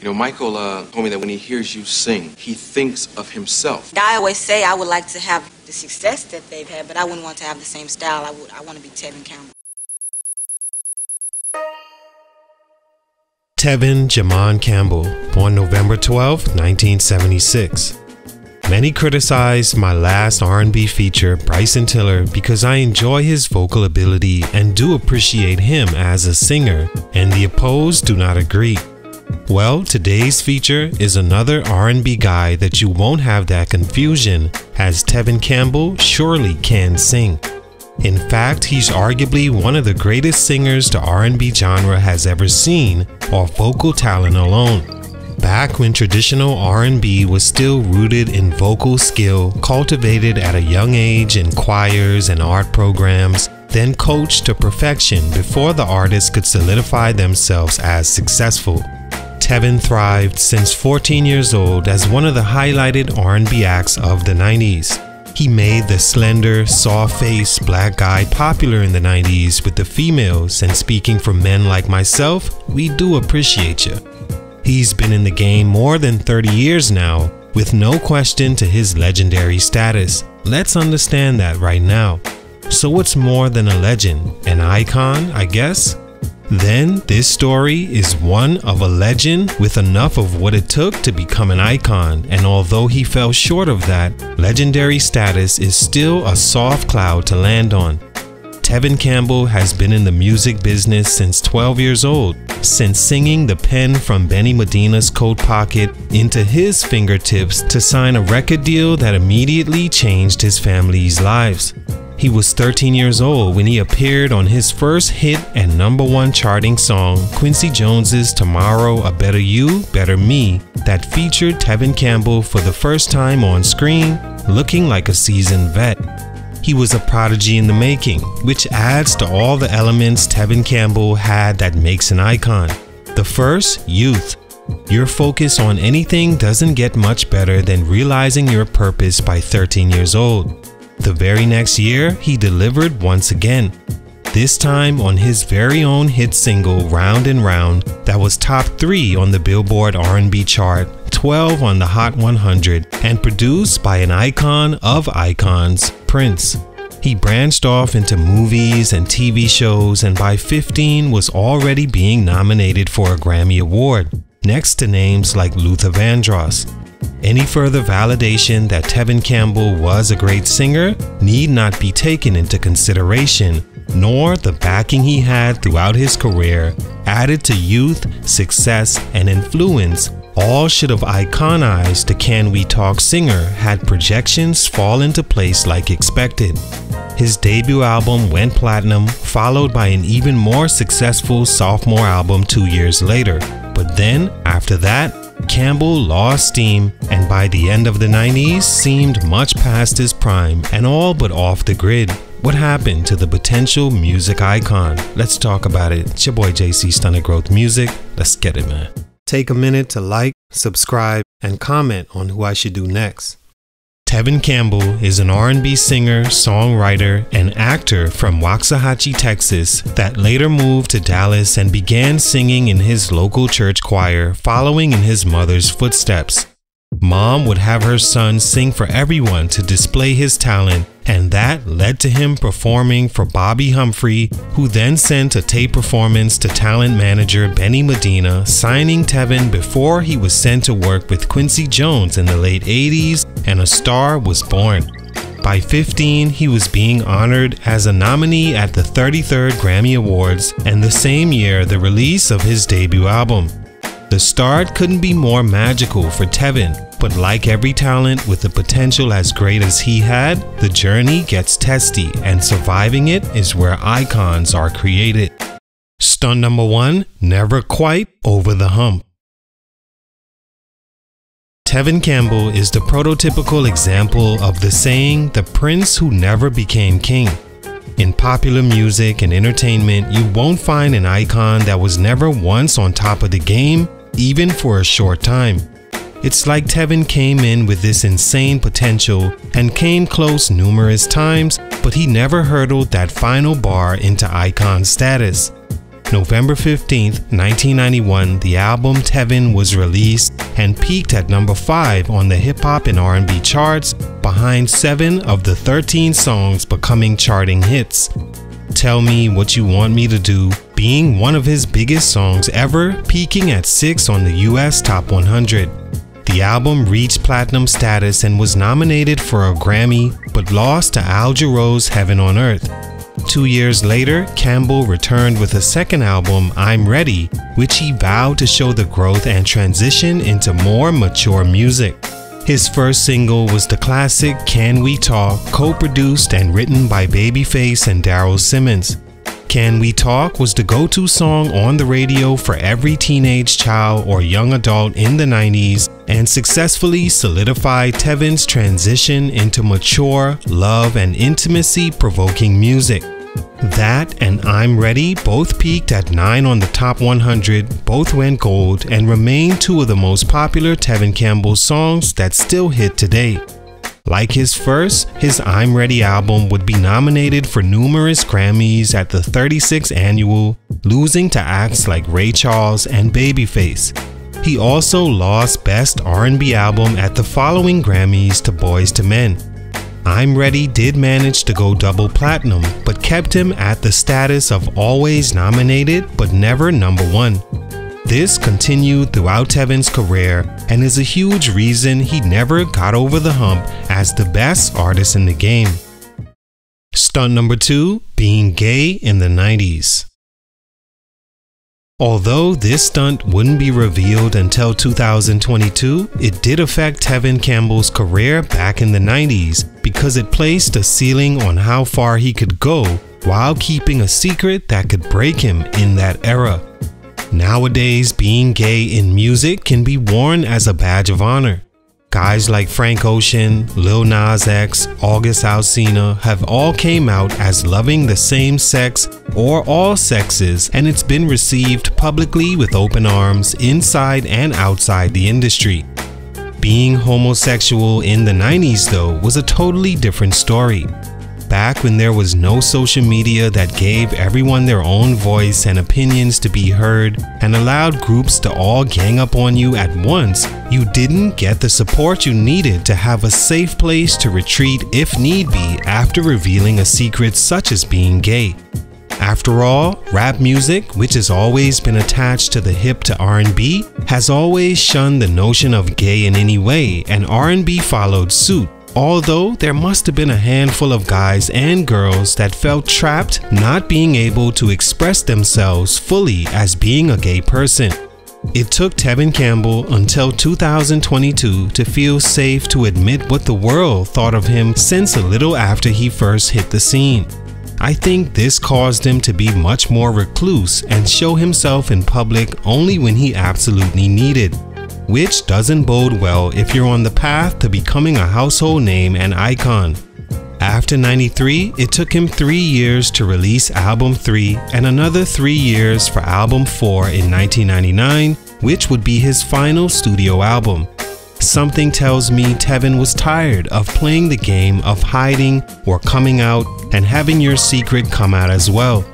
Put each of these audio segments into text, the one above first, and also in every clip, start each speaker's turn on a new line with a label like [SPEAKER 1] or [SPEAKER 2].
[SPEAKER 1] You know, Michael told me that when he hears you sing, he thinks of himself.
[SPEAKER 2] I always say I would like to have the success that they've had, but I wouldn't want to have the same style. I want to be Tevin Campbell.
[SPEAKER 3] Tevin Campbell, born November 12, 1976. Many criticized my last R&B feature, Bryson Tiller, because I enjoy his vocal ability and do appreciate him as a singer, and the opposed do not agree. Well, today's feature is another R&B guy that you won't have that confusion, as Tevin Campbell surely can sing. In fact, he's arguably one of the greatest singers the R&B genre has ever seen, or vocal talent alone. Back when traditional R&B was still rooted in vocal skill, cultivated at a young age in choirs and art programs, then coached to perfection before the artists could solidify themselves as successful. Tevin thrived since 14 years old as one of the highlighted R&B acts of the 90s. He made the slender, soft-faced black guy popular in the 90s with the females, and speaking for men like myself, we do appreciate you. He's been in the game more than 30 years now, with no question to his legendary status. Let's understand that right now. So what's more than a legend? An icon, I guess? Then this story is one of a legend with enough of what it took to become an icon, and although he fell short of that, legendary status is still a soft cloud to land on. Tevin Campbell has been in the music business since 12 years old, since singing the pen from Benny Medina's coat pocket into his fingertips to sign a record deal that immediately changed his family's lives. He was 13 years old when he appeared on his first hit and #1 charting song, Quincy Jones's Tomorrow A Better You, Better Me, that featured Tevin Campbell for the first time on screen, looking like a seasoned vet. He was a prodigy in the making, which adds to all the elements Tevin Campbell had that makes an icon. The first, youth. Your focus on anything doesn't get much better than realizing your purpose by 13 years old. The very next year, he delivered once again, this time on his very own hit single, Round and Round, that was top 3 on the Billboard R&B chart, 12 on the Hot 100, and produced by an icon of icons, Prince. He branched off into movies and TV shows, and by 15 was already being nominated for a Grammy Award, next to names like Luther Vandross. Any further validation that Tevin Campbell was a great singer need not be taken into consideration, nor the backing he had throughout his career, added to youth, success, and influence, all should have iconized the Can We Talk singer had projections fall into place like expected. His debut album went platinum, followed by an even more successful sophomore album 2 years later. But then, after that, Campbell lost steam, and by the end of the 90s seemed much past his prime and all but off the grid. What happened to the potential music icon? Let's talk about it. It's your boy JC, Stunted Growth Music. Let's get it, man. Take a minute to like, subscribe, and comment on who I should do next. Tevin Campbell is an R&B singer, songwriter, and actor from Waxahachie, Texas that later moved to Dallas and began singing in his local church choir, following in his mother's footsteps. Mom would have her son sing for everyone to display his talent, and that led to him performing for Bobby Humphrey, who then sent a tape performance to talent manager Benny Medina, signing Tevin before he was sent to work with Quincy Jones in the late 80s, and a star was born. By 15, he was being honored as a nominee at the 33rd Grammy Awards, and the same year the release of his debut album. The start couldn't be more magical for Tevin, but like every talent with the potential as great as he had, the journey gets testy, and surviving it is where icons are created. Stunt number 1, never quite over the hump. Tevin Campbell is the prototypical example of the saying, the prince who never became king. In popular music and entertainment, you won't find an icon that was never once on top of the game, even for a short time. It's like Tevin came in with this insane potential and came close numerous times, but he never hurdled that final bar into icon status. November 15th, 1991, the album Tevin was released and peaked at number 5 on the hip hop and R&B charts, behind 7 of the 13 songs becoming charting hits. Tell Me What You Want Me to Do being one of his biggest songs ever, peaking at 6 on the US Top 100. The album reached platinum status and was nominated for a Grammy, but lost to Al Jarreau's Heaven on Earth. 2 years later, Campbell returned with a second album, I'm Ready, which he vowed to show the growth and transition into more mature music. His first single was the classic Can We Talk, co-produced and written by Babyface and Daryl Simmons. Can We Talk was the go-to song on the radio for every teenage child or young adult in the 90s and successfully solidified Tevin's transition into mature, love and intimacy-provoking music. That and I'm Ready both peaked at 9 on the Top 100, both went gold, and remain 2 of the most popular Tevin Campbell songs that still hit today. Like his first, his I'm Ready album would be nominated for numerous Grammys at the 36th annual, losing to acts like Ray Charles and Babyface. He also lost Best R&B Album at the following Grammys to Boyz II Men. I'm Ready did manage to go double platinum, but kept him at the status of always nominated but never number 1. This continued throughout Tevin's career and is a huge reason he never got over the hump as the best artist in the game. Stunt number 2, being gay in the 90s. Although this stunt wouldn't be revealed until 2022, it did affect Tevin Campbell's career back in the 90s because it placed a ceiling on how far he could go while keeping a secret that could break him in that era. Nowadays, being gay in music can be worn as a badge of honor. Guys like Frank Ocean, Lil Nas X, August Alsina have all came out as loving the same sex or all sexes, and it's been received publicly with open arms inside and outside the industry. Being homosexual in the 90s though was a totally different story. Back when there was no social media that gave everyone their own voice and opinions to be heard and allowed groups to all gang up on you at once, you didn't get the support you needed to have a safe place to retreat if need be after revealing a secret such as being gay. After all, rap music, which has always been attached to the hip to R&B, has always shunned the notion of gay in any way, and R&B followed suit. Although there must have been a handful of guys and girls that felt trapped not being able to express themselves fully as being a gay person. It took Tevin Campbell until 2022 to feel safe to admit what the world thought of him since a little after he first hit the scene. I think this caused him to be much more recluse and show himself in public only when he absolutely needed, which doesn't bode well if you're on the path to becoming a household name and icon. After 93, it took him 3 years to release album 3 and another 3 years for album 4 in 1999, which would be his final studio album. Something tells me Tevin was tired of playing the game of hiding or coming out and having your secret come out as well.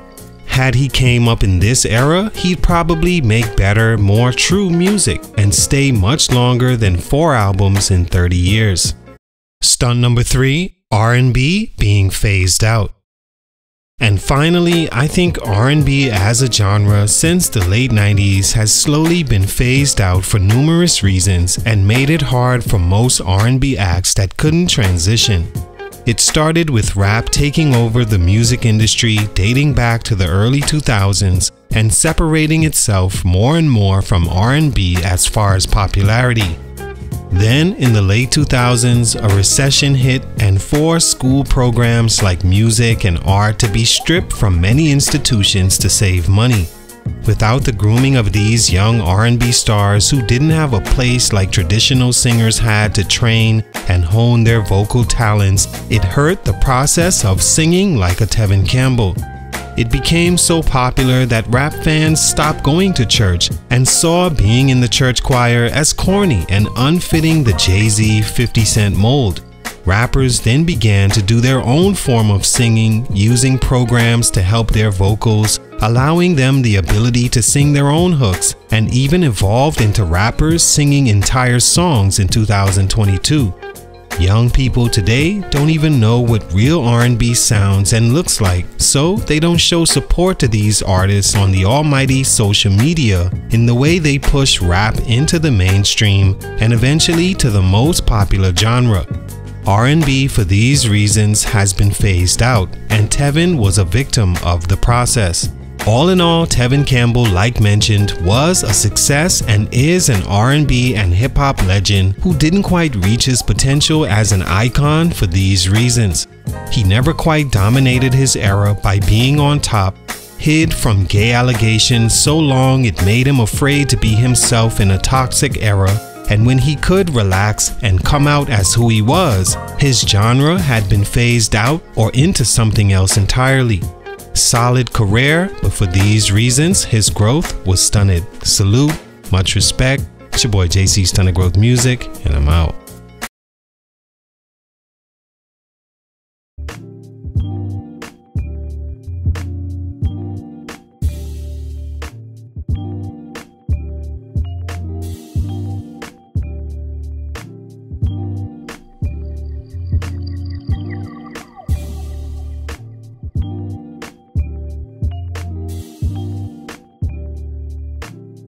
[SPEAKER 3] Had he came up in this era, he'd probably make better, more true music and stay much longer than 4 albums in 30 years. Stunt number 3, R&B being phased out. And finally, I think R&B as a genre since the late 90s has slowly been phased out for numerous reasons and made it hard for most R&B acts that couldn't transition. It started with rap taking over the music industry dating back to the early 2000s and separating itself more and more from R&B as far as popularity. Then, in the late 2000s, a recession hit and forced school programs like music and art to be stripped from many institutions to save money. Without the grooming of these young R&B stars who didn't have a place like traditional singers had to train and hone their vocal talents, it hurt the process of singing like a Tevin Campbell. It became so popular that rap fans stopped going to church and saw being in the church choir as corny and unfitting the Jay-Z 50 Cent mold. Rappers then began to do their own form of singing using programs to help their vocals, allowing them the ability to sing their own hooks, and even evolved into rappers singing entire songs in 2022. Young people today don't even know what real R&B sounds and looks like, so they don't show support to these artists on the almighty social media in the way they push rap into the mainstream and eventually to the most popular genre. R&B for these reasons has been phased out, and Tevin was a victim of the process. All in all, Tevin Campbell, like mentioned, was a success and is an R&B and hip-hop legend who didn't quite reach his potential as an icon for these reasons. He never quite dominated his era by being on top, hid from gay allegations so long it made him afraid to be himself in a toxic era, and when he could relax and come out as who he was, his genre had been phased out or into something else entirely. Solid career, but for these reasons, his growth was stunted. Salute, much respect. It's your boy JC Stunted Growth Music, and I'm out.